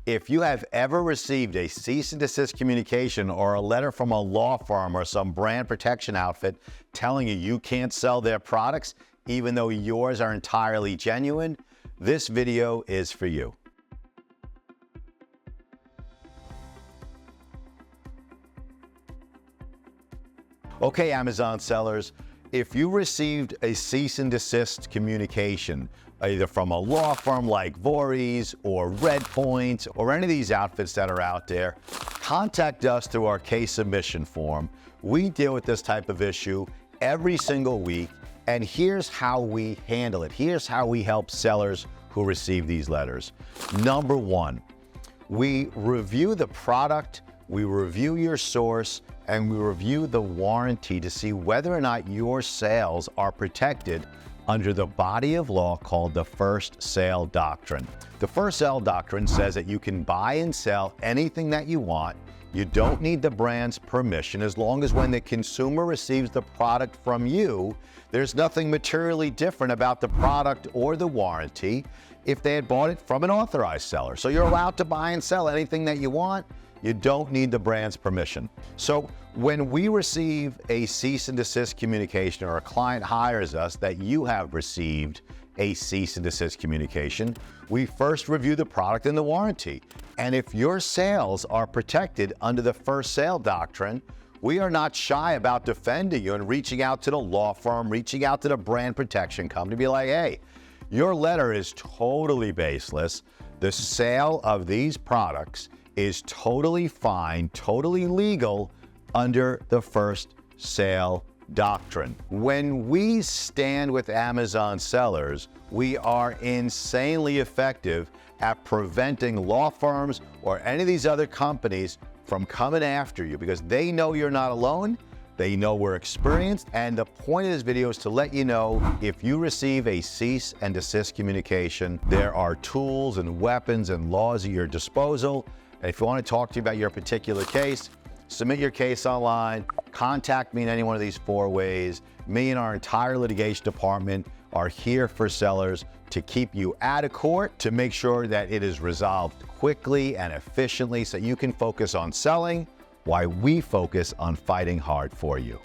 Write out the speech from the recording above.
If you have ever received a cease and desist communication or a letter from a law firm or some brand protection outfit telling you can't sell their products, even though yours are entirely genuine, this video is for you. Okay, Amazon sellers, if you received a cease and desist communication, either from a law firm like Voorhees or Redpoint or any of these outfits that are out there, contact us through our case submission form. We deal with this type of issue every single week, and here's how we handle it. Here's how we help sellers who receive these letters. Number one, we review the product, we review your source, and we review the warranty to see whether or not your sales are protected under the body of law called the First Sale Doctrine. The First Sale Doctrine says that you can buy and sell anything that you want. You don't need the brand's permission as long as when the consumer receives the product from you, there's nothing materially different about the product or the warranty if they had bought it from an authorized seller. So you're allowed to buy and sell anything that you want. You don't need the brand's permission. So when we receive a cease and desist communication or a client hires us that you have received a cease and desist communication, we first review the product and the warranty. And if your sales are protected under the First Sale Doctrine, we are not shy about defending you and reaching out to the law firm, reaching out to the brand protection company, be like, hey, your letter is totally baseless. The sale of these products is totally fine, totally legal under the First Sale Doctrine. When we stand with Amazon sellers, we are insanely effective at preventing law firms or any of these other companies from coming after you because they know you're not alone, they know we're experienced, and the point of this video is to let you know if you receive a cease and desist communication, there are tools and weapons and laws at your disposal. And if you want to talk to you about your particular case, submit your case online, contact me in any one of these 4 ways. Me and our entire litigation department are here for sellers to keep you out of court, to make sure that it is resolved quickly and efficiently so you can focus on selling while we focus on fighting hard for you.